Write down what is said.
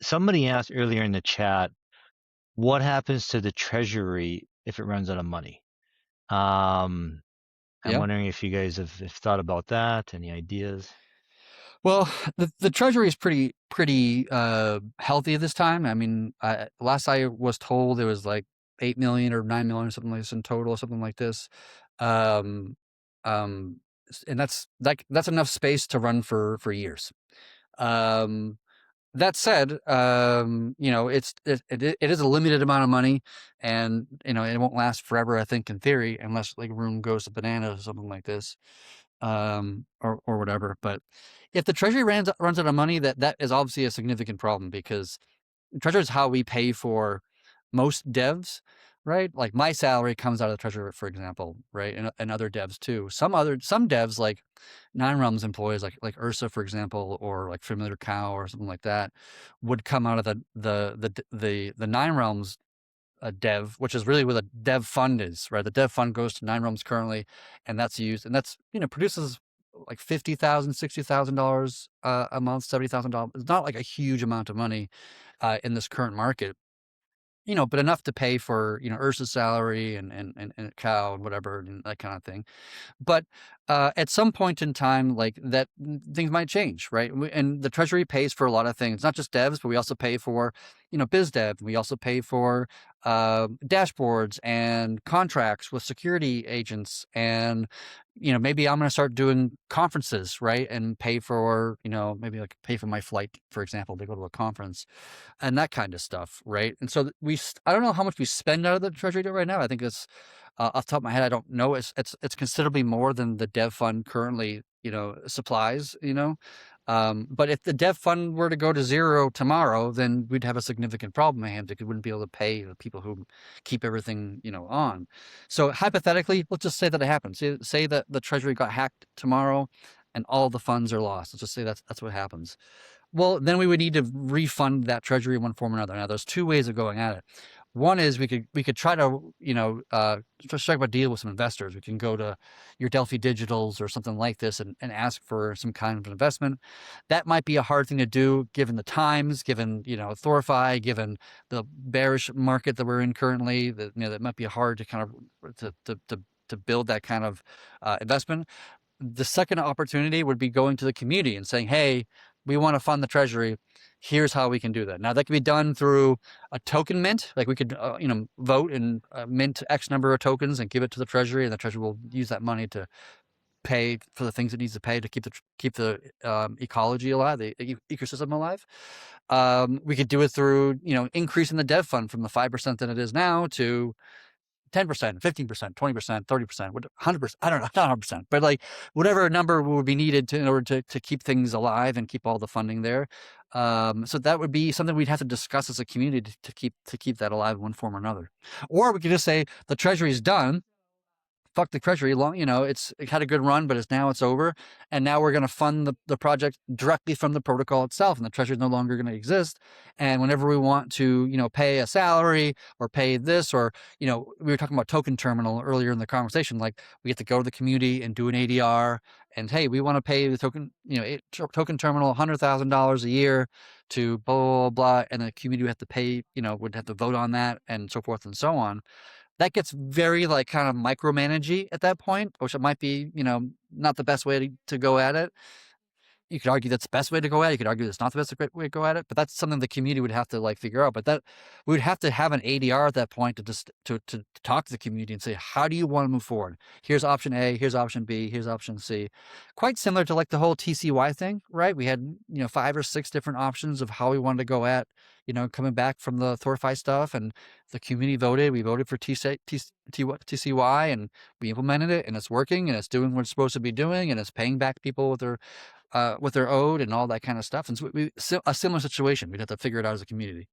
Somebody asked earlier in the chat, what happens to the treasury if it runs out of money? I'm Yeah. wondering if you guys have thought about that. Any ideas? Well, the treasury is pretty healthy at this time. I mean, last I was told it was like 8 million or 9 million or something like this in total, something like this. Um, um, and that's enough space to run for years. Um, that said, it is a limited amount of money, and it won't last forever. I think in theory, unless like room goes to bananas or something like this, or whatever. But if the treasury runs out of money, that is obviously a significant problem, because treasury is how we pay for most devs, right? Like my salary comes out of the treasury, for example, right? And other devs too. Some devs, like Nine Realms employees, like Ursa, for example, or like Familiar Cow or something like that, would come out of the Nine Realms dev, which is really where the dev fund is, right? The dev fund goes to Nine Realms currently, and that's used, and that's produces like $50,000, $60,000 a month, $70,000. It's not like a huge amount of money in this current market, but enough to pay for Ursa's salary and Cow and whatever and that kind of thing. But at some point in time, like that, things might change, right? And the treasury pays for a lot of things, not just devs, but we also pay for biz dev. We also pay for dashboards and contracts with security agents, and maybe I'm going to start doing conferences, right? And pay for maybe like pay for my flight, for example, to go to a conference and that kind of stuff, right? And so I don't know how much we spend out of the treasury right now. I think it's off the top of my head, I don't know. It's considerably more than the dev fund currently, supplies. But if the dev fund were to go to zero tomorrow, then we'd have a significant problem at hand, because we wouldn't be able to pay the people who keep everything, on. So hypothetically, let's just say that it happens. Say that the treasury got hacked tomorrow, and all the funds are lost. Let's just say that's what happens. Well, then we would need to refund that treasury in one form or another. Now, there's two ways of going at it. One is we could try to strike a deal with some investors. We can go to your Delphi Digitals or something like this, and ask for some kind of investment. That might be a hard thing to do given the times, given THORFi, given the bearish market that we're in currently. That might be hard to kind of to build that kind of investment. The second opportunity would be going to the community and saying, hey, we want to fund the treasury. Here's how we can do that. Now, that can be done through a token mint. Like we could, vote and mint X number of tokens and give it to the treasury, and the treasury will use that money to pay for the things it needs to pay to keep the ecology alive, the ecosystem alive. We could do it through, increasing the dev fund from the 5% that it is now to 10%, 15%, 20%, 30%, 100%. I don't know, not 100%, but like whatever number would be needed in order to keep things alive and keep all the funding there. So that would be something we'd have to discuss as a community to keep that alive in one form or another. Or we could just say the treasury is done. Fuck the treasury. It had a good run, but it's over, and now we're going to fund the project directly from the protocol itself, and the treasury is no longer going to exist. And whenever we want to pay a salary or pay this, or we were talking about token terminal earlier in the conversation, like we have to go to the community and do an ADR, and hey, we want to pay the token terminal $100,000 a year to blah, blah, blah, blah, and the community would have to pay, would have to vote on that, and so forth and so on. That gets very like kind of micromanagey at that point, which it might be, not the best way to go at it. You could argue that's the best way to go at it. You could argue that's not the best way to go at it, but that's something the community would have to like figure out. But that we would have to have an ADR at that point to just to talk to the community and say, how do you want to move forward? Here's option A, here's option B, here's option C. Quite similar to like the whole TCY thing, right? We had 5 or 6 different options of how we wanted to go at coming back from the THORFi stuff, and the community voted. We voted for TCY, and we implemented it, and it's working, and it's doing what it's supposed to be doing, and it's paying back people with their owed and all that kind of stuff. And so a similar situation. We'd have to figure it out as a community.